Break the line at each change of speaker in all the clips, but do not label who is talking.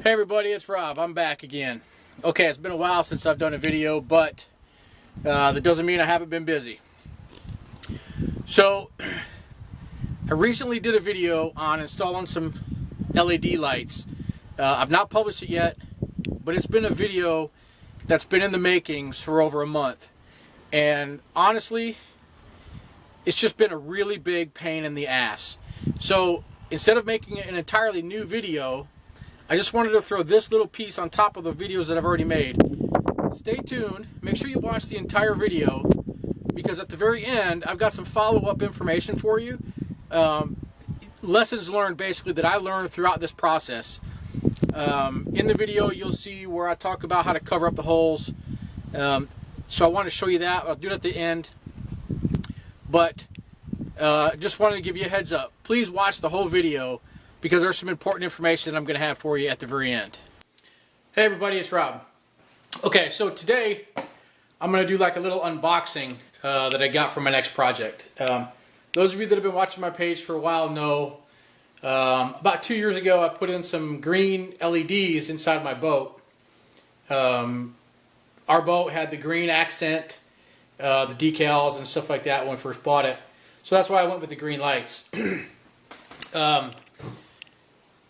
Hey everybody, it's Rob. I'm back again. Okay, it's been a while since I've done a video, but that doesn't mean I haven't been busy. So, I recently did a video on installing some LED lights. I've not published it yet, but it's been a video that's been in the makings for over a month. And honestly, it's just been a really big pain in the ass. So, instead of making an entirely new video, I just wanted to throw this little piece on top of the videos that I've already made. Stay tuned. Make sure you watch the entire video, because at the very end, I've got some follow-up information for you. Lessons learned, basically, that I learned throughout this process. In the video, you'll see where I talk about how to cover up the holes. So I want to show you that. I'll do it at the end. But just wanted to give you a heads up. Please watch the whole video, because there's some important information that I'm going to have for you at the very end. Hey everybody, it's Rob. Okay, so today I'm going to do like a little unboxing that I got for my next project. Those of you that have been watching my page for a while know about 2 years ago I put in some green LEDs inside my boat. Our boat had the green accent, the decals and stuff like that when we first bought it. So that's why I went with the green lights.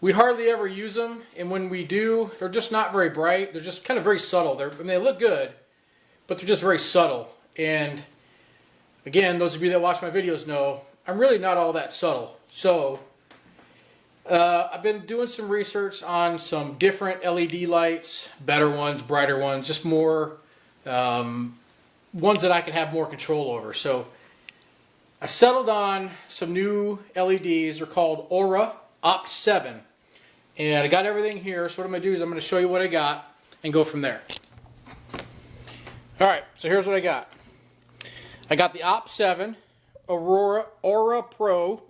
We hardly ever use them, and when we do, they're just not very bright. They're just kind of very subtle. They look good, but they're just very subtle. And again, those of you that watch my videos know I'm really not all that subtle. So I've been doing some research on some different LED lights, better ones, brighter ones, just more ones that I can have more control over. So I settled on some new LEDs. They're called Aura Opt 7. And I got everything here, so what I'm going to do is I'm going to show you what I got and go from there. Alright, so here's what I got. I got the Opt 7 Aura Pro,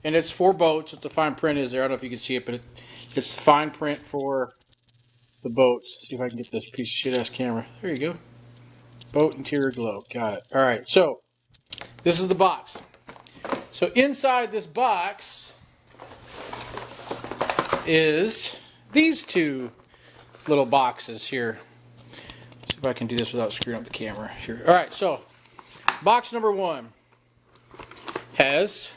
and it's for boats. What the fine print is there. I don't know if you can see it, but it's the fine print for the boats. Let's see if I can get this piece of shit-ass camera. There you go. Boat interior glow. Got it. Alright, so this is the box. So inside this box is these two little boxes here. See if I can do this without screwing up the camera. Sure. Alright, so box number one has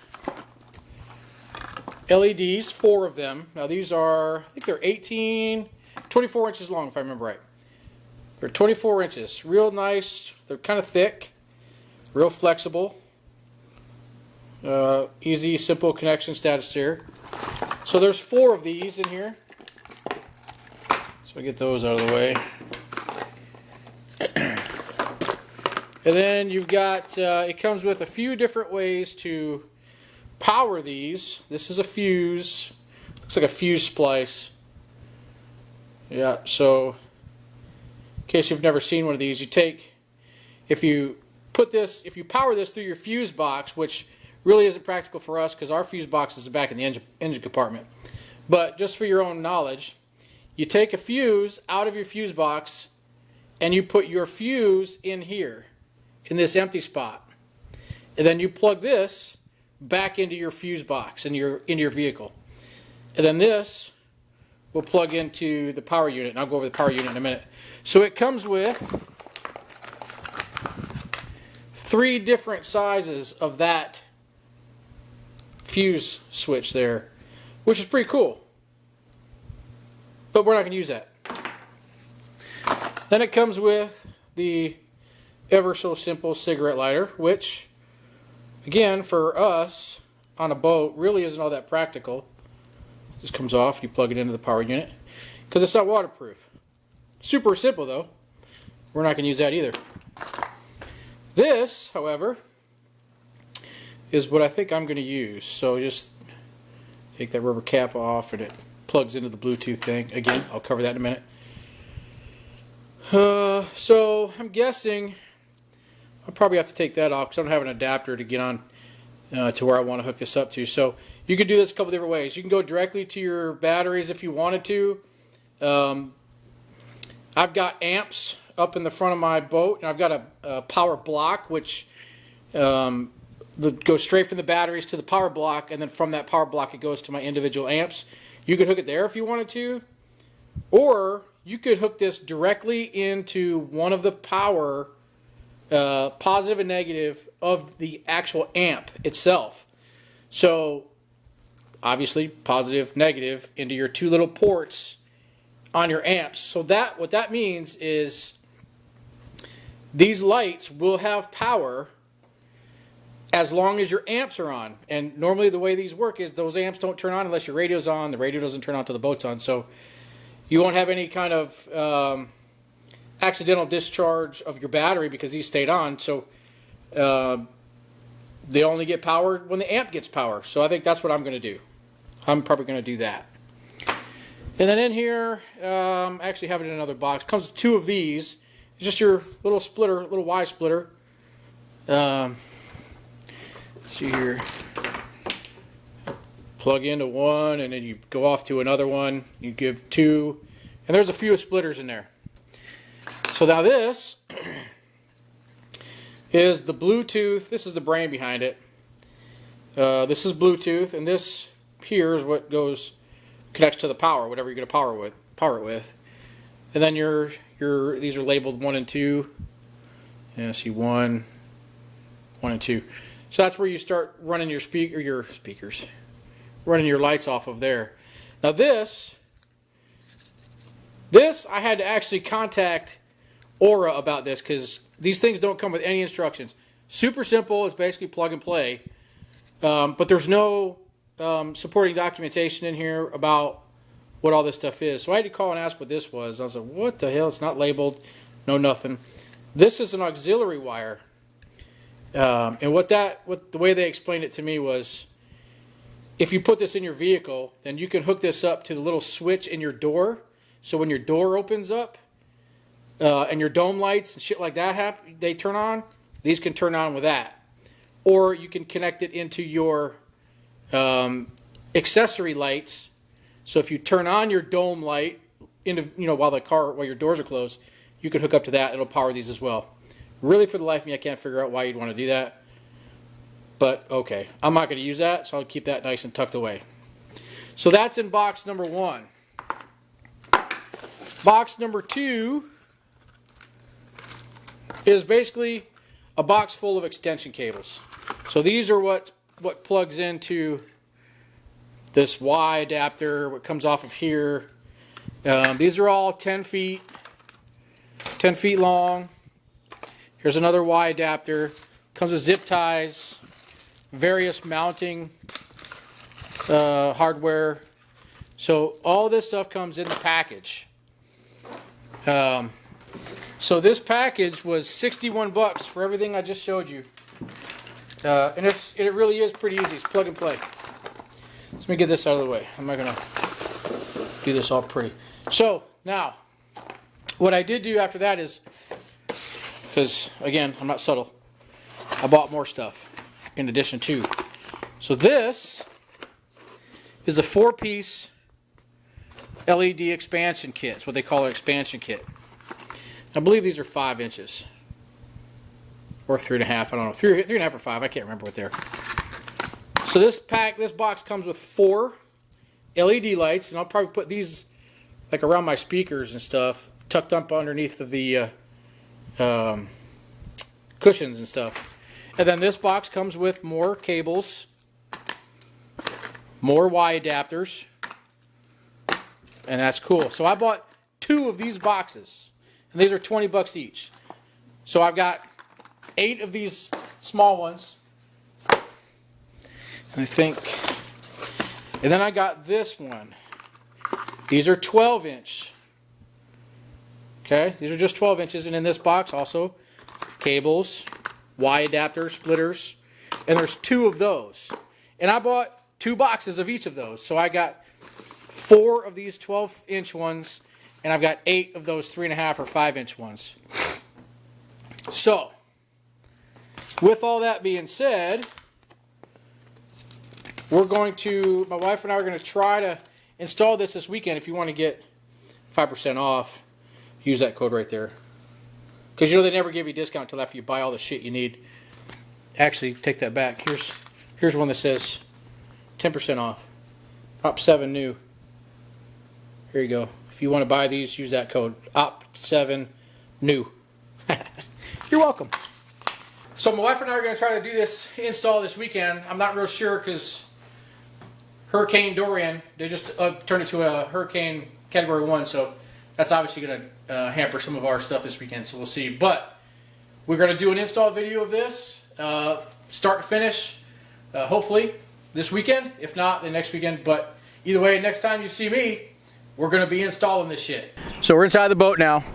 LEDs, 4 of them. Now these are, I think they're 24 inches long if I remember right. They're 24 inches. Real nice. They're kind of thick. Real flexible. Easy, simple connection status here. So there's 4 of these in here. So I get those out of the way. And then you've got, it comes with a few different ways to power these. This is a fuse. Looks like a fuse splice. Yeah, so in case you've never seen one of these, you take, if you power this through your fuse box, which really isn't practical for us because our fuse box is back in the engine compartment. But just for your own knowledge, you take a fuse out of your fuse box and you put your fuse in here, in this empty spot. And then you plug this back into your fuse box, into your vehicle. And then this will plug into the power unit, and I'll go over the power unit in a minute. So it comes with 3 different sizes of that fuse switch there, which is pretty cool, but we're not going to use that. Then it comes with the ever so simple cigarette lighter, which again for us on a boat really isn't all that practical. This comes off, you plug it into the power unit because it's not waterproof. Super simple though. We're not going to use that either. This, however, is what I think I'm going to use. So just take that rubber cap off and it plugs into the Bluetooth thing. Again, I'll cover that in a minute. So I'm guessing I'll probably have to take that off because I don't have an adapter to get on to where I want to hook this up to. So you could do this a couple different ways. You can go directly to your batteries if you wanted to. I've got amps up in the front of my boat, and I've got a power block which goes straight from the batteries to the power block, and then from that power block it goes to my individual amps. You could hook it there if you wanted to. Or you could hook this directly into one of the power, positive and negative, of the actual amp itself. So obviously positive, negative into your two little ports on your amps. So that what that means is these lights will have power as long as your amps are on. And normally the way these work is those amps don't turn on unless your radio's on. The radio doesn't turn on until the boat's on. So you won't have any kind of accidental discharge of your battery because these stayed on. So they only get power when the amp gets power. So I think that's what I'm going to do. I'm probably going to do that. And then in here, I actually have it in another box. Comes with two of these. It's just your little splitter, little Y splitter. Let's see here. Plug into one, and then you go off to another one. You give two, and there's a few splitters in there. So now this is the Bluetooth. This is the brain behind it. This is Bluetooth, and this here is what connects to the power, whatever you're going to power it with. And then these are labeled 1 and 2. Yeah, see 1 and 2. So that's where you start running your speakers, running your lights off of there. Now this I had to actually contact Aura about this because these things don't come with any instructions. Super simple. It's basically plug and play. But there's no supporting documentation in here about what all this stuff is. So I had to call and ask what this was. I was like, what the hell? It's not labeled. No nothing. This is an auxiliary wire. And the way they explained it to me was, if you put this in your vehicle, then you can hook this up to the little switch in your door. So when your door opens up and your dome lights and shit like that they turn on, these can turn on with that. Or you can connect it into your accessory lights. So if you turn on your dome light while your doors are closed, you can hook up to that. It'll power these as well. Really, for the life of me, I can't figure out why you'd want to do that. But okay, I'm not going to use that, so I'll keep that nice and tucked away. So that's in box number 1. Box number 2 is basically a box full of extension cables. So these are what plugs into this Y adapter, what comes off of here. These are all 10 feet long. Here's another Y adapter. Comes with zip ties, various mounting hardware. So all this stuff comes in the package. So this package was $61 for everything I just showed you. And it really is pretty easy. It's plug and play. Let me get this out of the way. I'm not going to do this all pretty. So now, what I did do after that is, because again, I'm not subtle, I bought more stuff in addition to. So this is a 4-piece LED expansion kit. It's what they call an expansion kit. I believe these are 5 inches. Or 3.5, I don't know. 3.5 or 5, I can't remember what they're. So this box comes with 4 LED lights, and I'll probably put these like around my speakers and stuff, tucked up underneath of the cushions and stuff. And then this box comes with more cables, more Y adapters, and that's cool. So I bought 2 of these boxes, and these are $20 each. So I've got 8 of these small ones, and then I got this one. These are 12-inch. Okay, these are just 12 inches, and in this box also cables, Y adapters, splitters, and there's 2 of those. And I bought 2 boxes of each of those, so I got 4 of these 12-inch ones, and I've got 8 of those 3.5 or 5-inch ones. So, with all that being said, my wife and I are going to try to install this weekend. If you want to get 5% off, use that code right there. Because they never give you a discount until after you buy all the shit you need. Actually, take that back. Here's one that says 10% off. Top 7 new. Here you go. If you want to buy these, use that code OPT7NEW. You're welcome. So my wife and I are going to try to do this install this weekend. I'm not real sure because Hurricane Dorian, they just turned it to a Hurricane Category 1, so that's obviously going to hamper some of our stuff this weekend, so we'll see. But we're going to do an install video of this, start to finish, hopefully this weekend. If not, the next weekend. But either way, next time you see me, we're going to be installing this shit. So we're inside the boat now.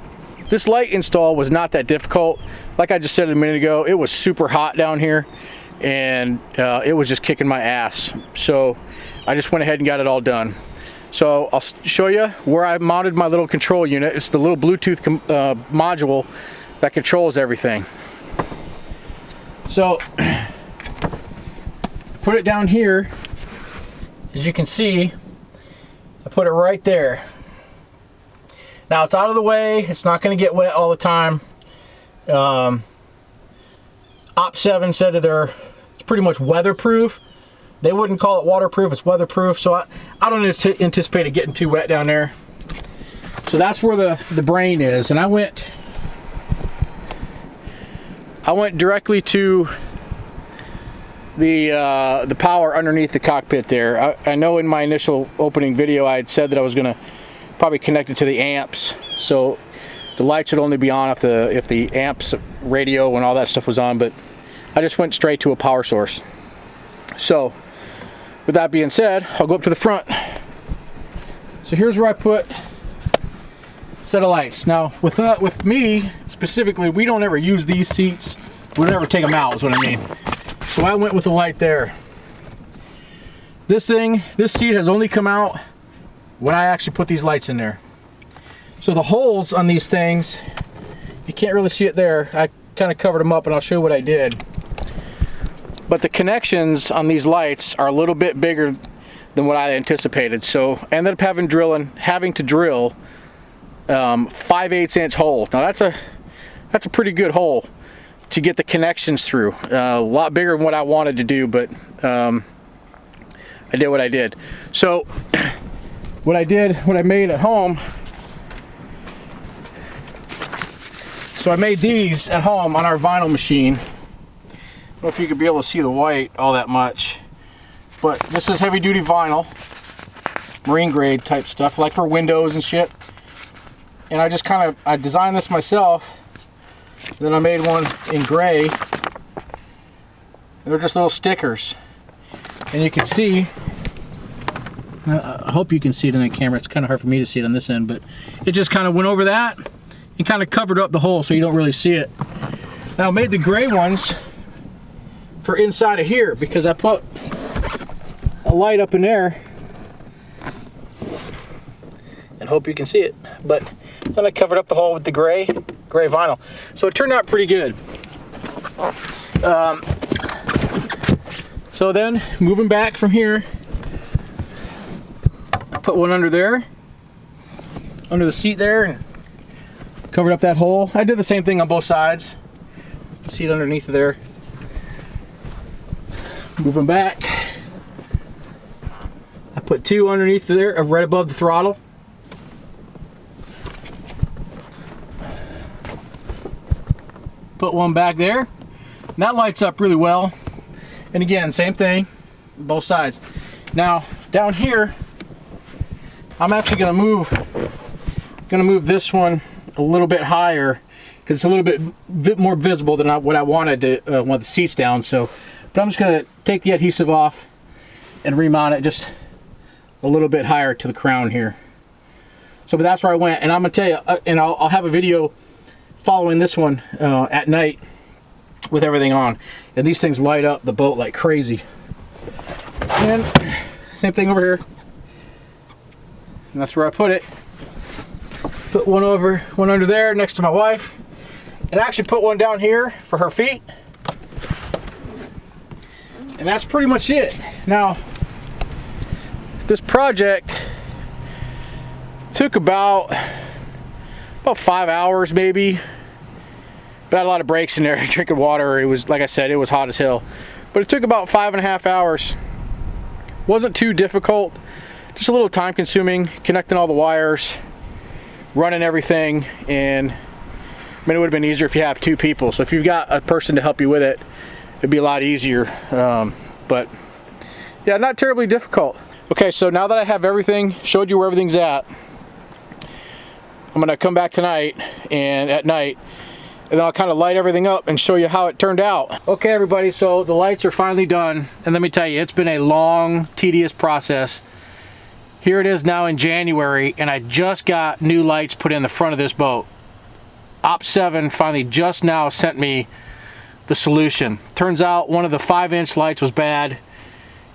This light install was not that difficult. Like I just said a minute ago, it was super hot down here, and it was just kicking my ass. So I just went ahead and got it all done. So I'll show you where I mounted my little control unit. It's the little Bluetooth module that controls everything. So put it down here. As you can see, I put it right there. Now it's out of the way. It's not going to get wet all the time. Op7 said that it's pretty much weatherproof. They wouldn't call it waterproof, it's weatherproof. So I don't anticipate it getting too wet down there. So that's where the brain is. And I went directly to the power underneath the cockpit there. I know in my initial opening video I had said that I was gonna probably connect it to the amps. So the lights would only be on if the amps radio and all that stuff was on, but I just went straight to a power source. So with that being said, I'll go up to the front. So here's where I put a set of lights. Now with me specifically, we don't ever use these seats. We don't ever take them out is what I mean. So I went with the light there. This seat has only come out when I actually put these lights in there. So the holes on these things, you can't really see it there. I kind of covered them up and I'll show you what I did. But the connections on these lights are a little bit bigger than what I anticipated. So I ended up having to drill 5/8 inch hole. Now that's a pretty good hole to get the connections through. A lot bigger than what I wanted to do, but I did what I did. So what I made at home, so I made these at home on our vinyl machine. I don't know if you could be able to see the white all that much, but this is heavy duty vinyl, marine grade type stuff, like for windows and shit. And I designed this myself. Then I made one in gray. And they're just little stickers. And you can see, I hope you can see it in the camera. It's kind of hard for me to see it on this end, but it just kind of went over that and kind of covered up the hole so you don't really see it. Now I made the gray ones for inside of here because I put a light up in there and hope you can see it. But then I covered up the hole with the gray vinyl. So it turned out pretty good. So then moving back from here, I put one under there, under the seat there, and covered up that hole. I did the same thing on both sides. See it underneath there. Moving back, I put two underneath there, right above the throttle. Put one back there, and that lights up really well. And again, same thing, both sides. Now down here, I'm actually going to move this one a little bit higher because it's a little bit more visible than what I wanted to want the seats down. So. But I'm just going to take the adhesive off and remount it just a little bit higher to the crown here. So, but that's where I went. And I'm going to tell you, and I'll have a video following this one at night with everything on. And these things light up the boat like crazy. And same thing over here. And that's where I put it. Put one under there next to my wife. And I actually put one down here for her feet. And that's pretty much it. Now, this project took about 5 hours maybe. But I had a lot of breaks in there, drinking water. It was, like I said, it was hot as hell. But it took about 5.5 hours. Wasn't too difficult. just a little time consuming, connecting all the wires, running everything, and I mean, it would have been easier if you have 2 people. So if you've got a person to help you with it, it'd be a lot easier. But yeah, not terribly difficult. Okay, so now that I have everything, showed you where everything's at, I'm gonna come back tonight and at night, and then I'll kind of light everything up and show you how it turned out. Okay, everybody, so the lights are finally done, and let me tell you, it's been a long, tedious process. Here it is now in January, and I just got new lights put in the front of this boat. Op 7 finally just now sent me the solution. Turns out one of the 5-inch lights was bad,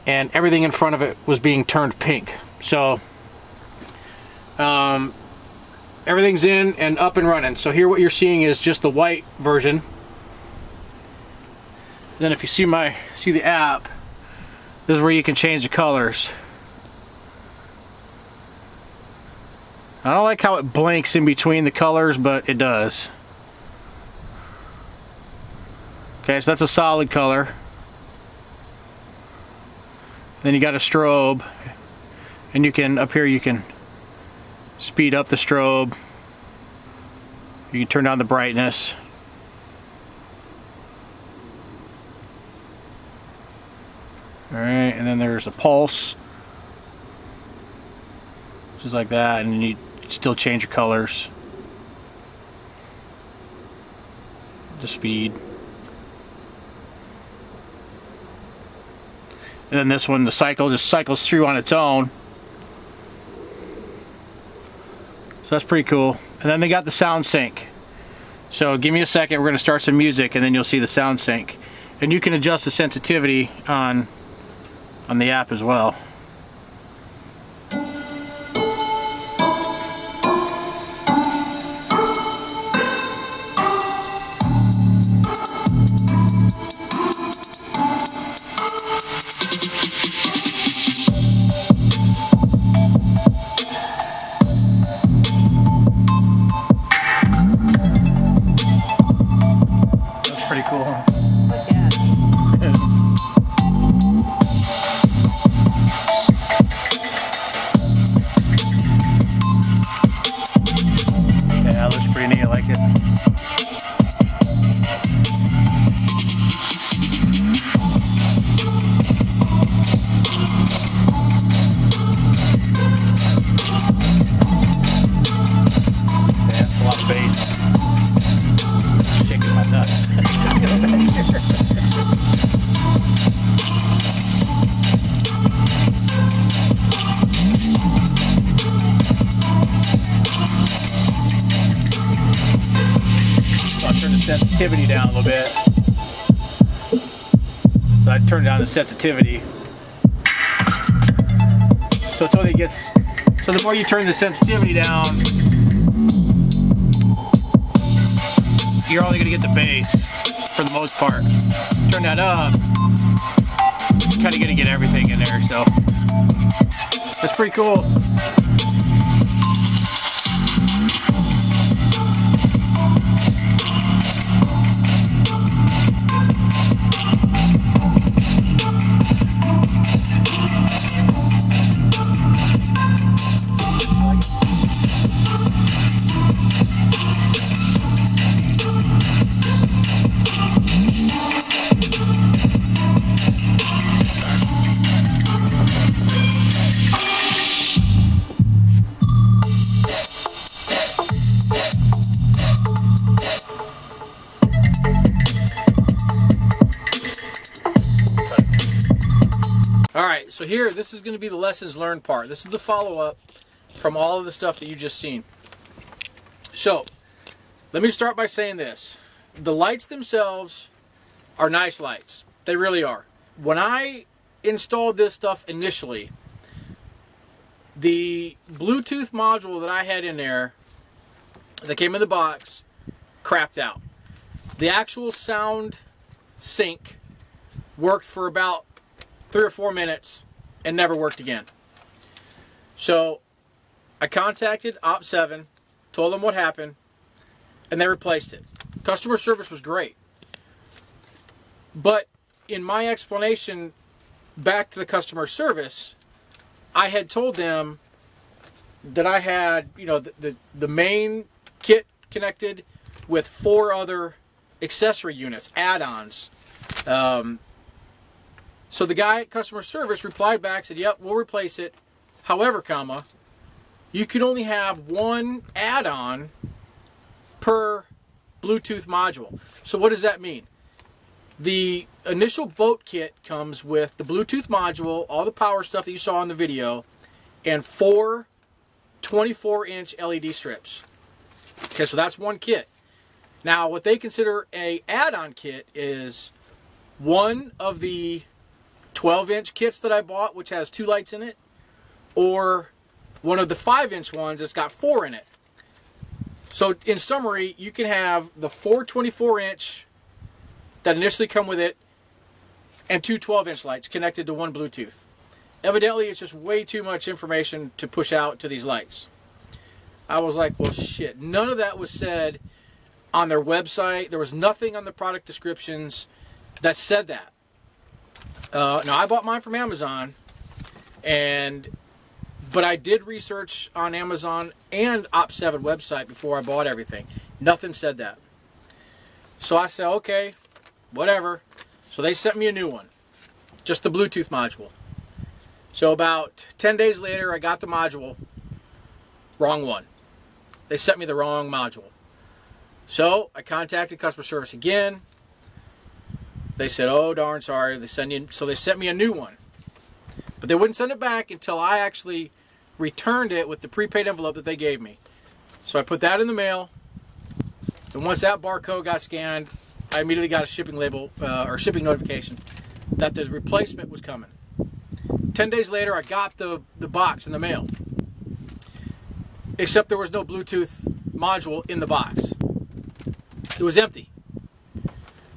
and everything in front of it was being turned pink. So everything's in and up and running. So here what you're seeing is just the white version. Then if you see the app, this is where you can change the colors. I don't like how it blinks in between the colors, but it does. Okay, so that's a solid color. Then you got a strobe, and you can, up here you can speed up the strobe. You can turn down the brightness. Alright, and then there's a pulse. Just like that, and you still change your colors. The speed. And then this one, the cycle just cycles through on its own. So that's pretty cool. And then they got the sound sync. So give me a second, we're going to start some music and then you'll see the sound sync. And you can adjust the sensitivity on the app as well. Pretty cool, huh? Yeah, that looks pretty neat. I like it. Yeah, that's a lot of bass. Shaking my nuts. So I'll turn the sensitivity down a little bit. So I turn down the sensitivity. So it's only gets, so the more you turn the sensitivity down, you're only going to get the bass for the most part. Turn that up, you're kind of going to get everything in there, so that's pretty cool. Alright, so here, this is going to be the lessons learned part. This is the follow-up from all of the stuff that you just seen. So, let me start by saying this. The lights themselves are nice lights. They really are. When I installed this stuff initially, the Bluetooth module that I had in there that came in the box crapped out. The actual sound sync worked for about 3 or 4 minutes and never worked again. So I contacted Op 7, told them what happened, and they replaced it. Customer service was great. But in my explanation back to the customer service, I had told them that I had, you know, the main kit connected with 4 other accessory units, add-ons. So the guy at customer service replied back, said, yep, we'll replace it. However, comma, you can only have 1 add-on per Bluetooth module. So what does that mean? The initial boat kit comes with the Bluetooth module, all the power stuff that you saw in the video, and 4 24-inch LED strips. Okay, so that's 1 kit. Now, what they consider a add-on kit is 1 of the 12-inch kits that I bought, which has 2 lights in it, or 1 of the 5-inch ones that's got 4 in it. So, in summary, you can have the 4 24-inch that initially come with it and 2 12-inch lights connected to 1 Bluetooth. Evidently, it's just way too much information to push out to these lights. I was like, well, shit. None of that was said on their website. There was nothing on the product descriptions that said that. Now, I bought mine from Amazon, but I did research on Amazon and Op7 website before I bought everything. Nothing said that. So I said, okay, whatever. So they sent me a new one, just the Bluetooth module. So about 10 days later, I got the module. Wrong one. They sent me the wrong module. So I contacted customer service again. They said, oh, darn sorry. So they sent me a new one. But they wouldn't send it back until I actually returned it with the prepaid envelope that they gave me. So I put that in the mail. And once that barcode got scanned, I immediately got a shipping label or shipping notification that the replacement was coming. 10 days later, I got the box in the mail. Except there was no Bluetooth module in the box. It was empty.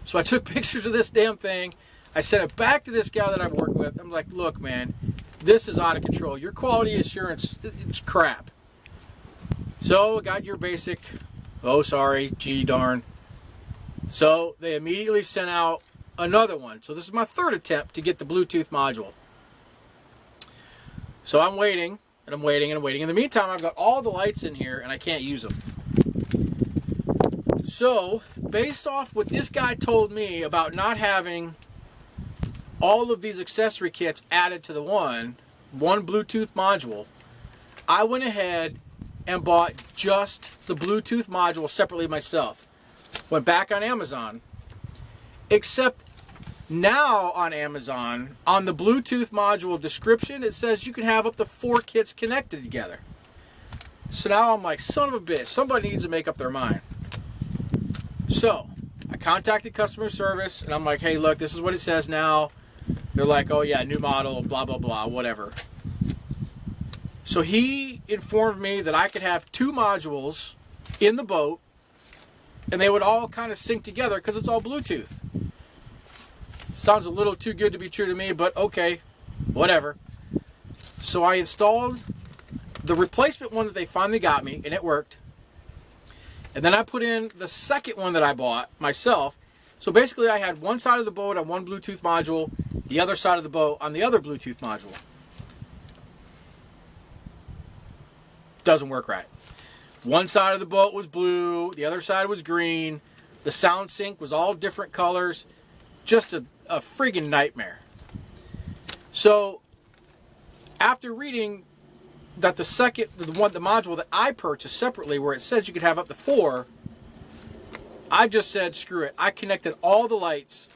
So I took pictures of this damn thing. I sent it back to this guy that I'm working with. I'm like, look, man, this is out of control. Your quality assurance, it's crap. So I got your basic, oh, sorry, gee darn. So they immediately sent out another one. So this is my 3rd attempt to get the Bluetooth module. So I'm waiting, and I'm waiting, and I'm waiting. In the meantime, I've got all the lights in here, and I can't use them. So, based off what this guy told me about not having all of these accessory kits added to the one Bluetooth module, I went ahead and bought just the Bluetooth module separately myself. Went back on Amazon, except now on Amazon, on the Bluetooth module description, it says you can have up to 4 kits connected together. So now I'm like, son of a bitch, somebody needs to make up their mind. So, I contacted customer service, and I'm like, hey, look, this is what it says now. They're like, oh yeah, new model, blah, blah, blah, whatever. So he informed me that I could have 2 modules in the boat, and they would all kind of sync together because it's all Bluetooth. Sounds a little too good to be true to me, but okay, whatever. So I installed the replacement one that they finally got me, and it worked. And then I put in the second one that I bought myself. So basically I had one side of the boat on one Bluetooth module, the other side of the boat on the other Bluetooth module. Doesn't work right. One side of the boat was blue, the other side was green. The sound sync was all different colors. Just a friggin' nightmare. So after reading that the module that I purchased separately, where it says you could have up to 4, I just said screw it. I connected all the lights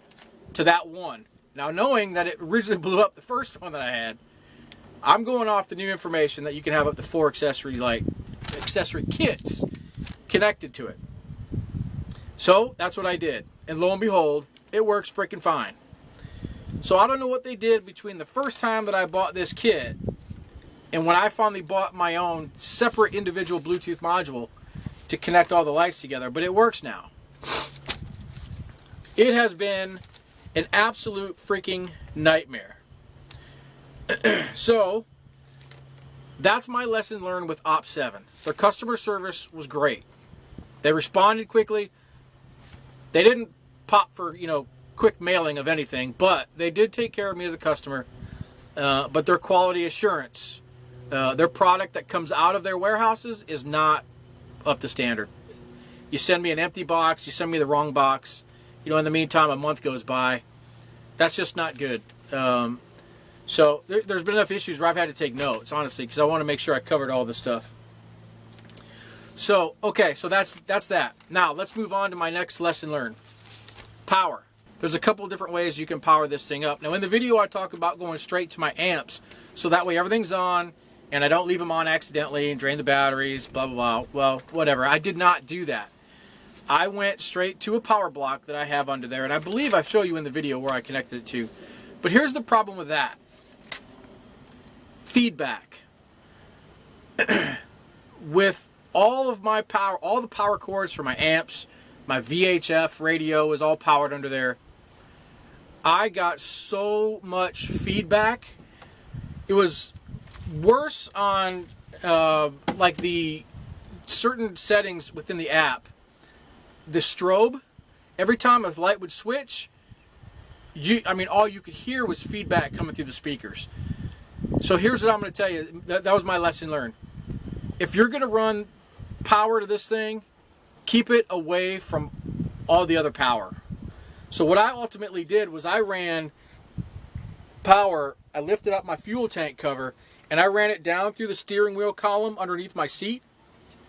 to that one. Now, knowing that it originally blew up the first one that I had, I'm going off the new information that you can have up to 4 accessory kits connected to it. So that's what I did, and lo and behold, it works freaking fine. So I don't know what they did between the first time that I bought this kit and when I finally bought my own separate individual Bluetooth module to connect all the lights together, but it works now. It has been an absolute freaking nightmare. So that's my lesson learned with Op7. Their customer service was great. They responded quickly. They didn't pop for, quick mailing of anything, but they did take care of me as a customer. but their quality assurance, their product that comes out of their warehouses is not up to standard. You send me an empty box, you send me the wrong box, in the meantime a month goes by. That's just not good. So there's been enough issues where I've had to take notes, honestly, because I want to make sure I covered all this stuff. So, okay, so that's that. Now, let's move on to my next lesson learned. Power. There's a couple different ways you can power this thing up. Now, in the video, I talk about going straight to my amps, so that way everything's on, and I don't leave them on accidentally and drain the batteries, blah, blah, blah. Well, whatever. I did not do that. I went straight to a power block that I have under there, and I believe I show you in the video where I connected it to. But here's the problem with that. Feedback. With all of my power, all the power cords for my amps, my VHF radio is all powered under there. I got so much feedback. It was worse on like the certain settings within the app. The strobe, every time a light would switch, all you could hear was feedback coming through the speakers. So here's what I'm going to tell you. That was my lesson learned. If you're going to run power to this thing, keep it away from all the other power. So what I ultimately did was I ran power, I lifted up my fuel tank cover, and I ran it down through the steering wheel column underneath my seat,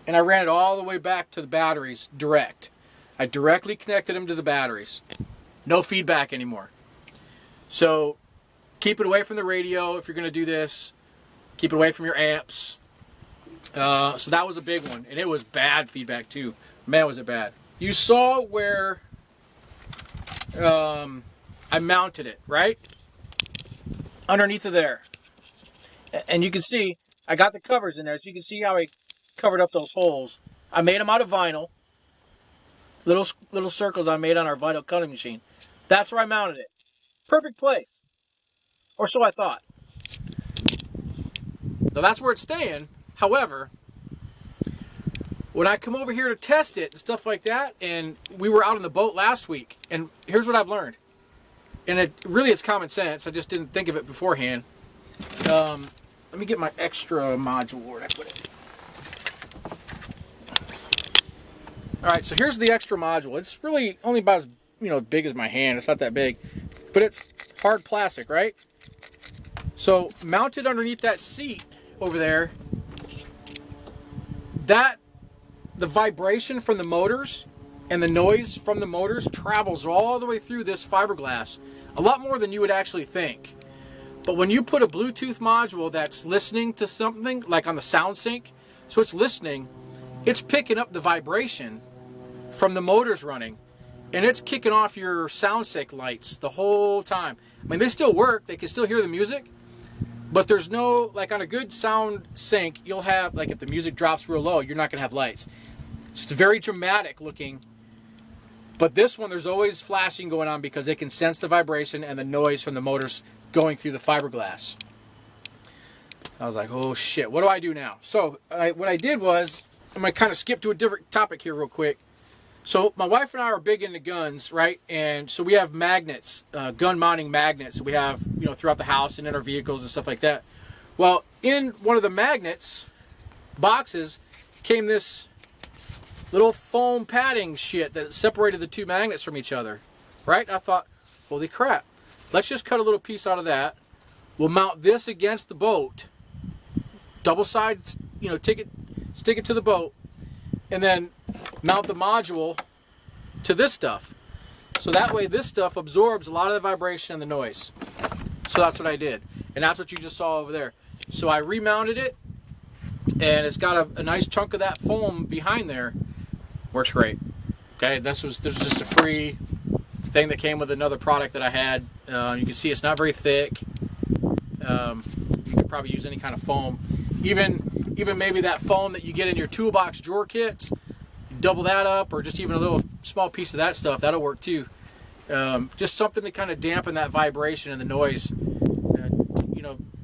and I ran it all the way back to the batteries direct. I directly connected them to the batteries. No feedback anymore. So keep it away from the radio if you're going to do this. Keep it away from your amps. So that was a big one. And it was bad feedback too. Man, was it bad. You saw where I mounted it, right? Underneath of there. And you can see, I got the covers in there, so you can see how I covered up those holes. I made them out of vinyl. Little circles I made on our vinyl cutting machine. That's where I mounted it. Perfect place. Or so I thought. Now that's where it's staying. However, when I come over here to test it and stuff like that, and we were out on the boat last week, and here's what I've learned. And it's common sense. I just didn't think of it beforehand. Let me get my extra module where I put it. Alright, so here's the extra module. It's really only about as big as my hand. It's not that big. But it's hard plastic, right? So mounted underneath that seat over there, the vibration from the motors and the noise from the motors travels all the way through this fiberglass. A lot more than you would actually think. But when you put a Bluetooth module that's listening to something, like on the sound sync, so it's listening, it's picking up the vibration from the motors running, and it's kicking off your sound sync lights the whole time. I mean, they still work, they can still hear the music, but there's no, like on a good sound sync, you'll have, like if the music drops real low, you're not going to have lights. So it's very dramatic looking. But this one, there's always flashing going on because it can sense the vibration and the noise from the motors going through the fiberglass. I was like, oh shit, what do I do now? So what I did was, I'm going to kind of skip to a different topic here real quick. So my wife and I are big into guns, right? And so we have magnets, gun mounting magnets we have, throughout the house and in our vehicles and stuff like that. Well, in one of the magnets boxes came this little foam padding shit that separated the two magnets from each other, right? I thought, holy crap, let's just cut a little piece out of that. We'll mount this against the boat, double side, stick it to the boat, and then mount the module to this stuff. So that way this stuff absorbs a lot of the vibration and the noise. So that's what I did. And that's what you just saw over there. So I remounted it, and it's got a nice chunk of that foam behind there. Works great. Okay, this was just a free thing that came with another product that I had. You can see it's not very thick. You could probably use any kind of foam. Even maybe that foam that you get in your toolbox drawer kits, double that up, or just even a little small piece of that stuff, that'll work too. Just something to kind of dampen that vibration and the noise,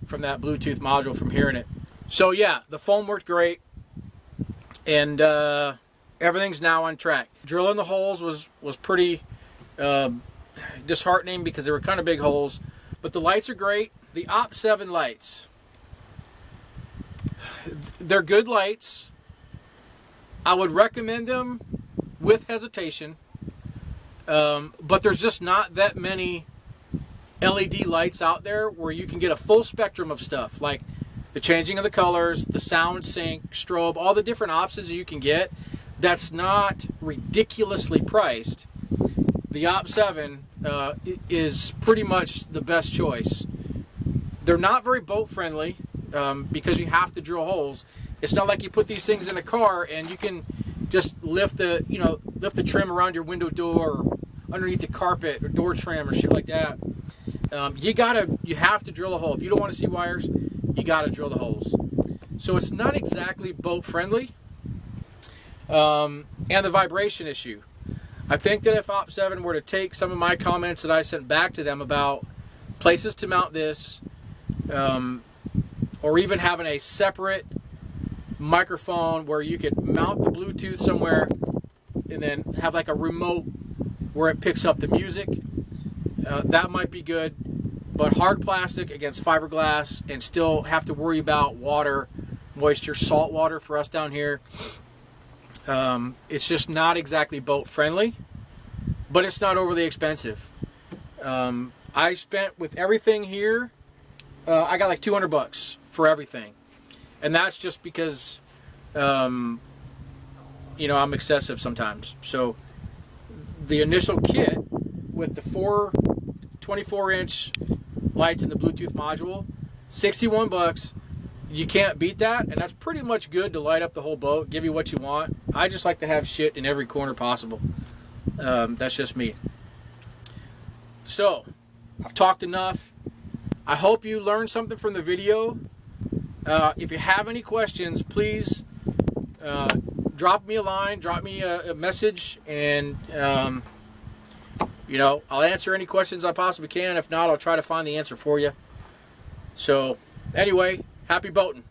from that Bluetooth module from hearing it. So yeah, the foam worked great, and everything's now on track. Drilling the holes was pretty disheartening because they were kind of big holes, but the lights are great. the Op 7 lights. They're good lights. I would recommend them with hesitation. But there's just not that many LED lights out there where you can get a full spectrum of stuff, like the changing of the colors, the sound sync, strobe, all the different options you can get. That's not ridiculously priced. The Op 7 is pretty much the best choice. They're not very boat friendly because you have to drill holes. It's not like you put these things in a car and you can just lift the trim around your window door or underneath the carpet or door trim or shit like that. You have to drill a hole. If you don't want to see wires, you got to drill the holes. So it's not exactly boat friendly. And the vibration issue. I think that if Op 7 were to take some of my comments that I sent back to them about places to mount this, or even having a separate microphone where you could mount the Bluetooth somewhere and then have like a remote where it picks up the music, that might be good. But hard plastic against fiberglass and still have to worry about water, moisture, salt water for us down here. It's just not exactly boat friendly, but it's not overly expensive. I spent with everything here, I got like $200 for everything. And that's just because, I'm excessive sometimes. So the initial kit with the 4 24-inch lights and the Bluetooth module, $61. You can't beat that, and that's pretty much good to light up the whole boat, give you what you want. I just like to have shit in every corner possible. That's just me. So, I've talked enough. I hope you learned something from the video. If you have any questions, please drop me a line, drop me a message, and I'll answer any questions I possibly can. If not, I'll try to find the answer for you. So, anyway, happy boating.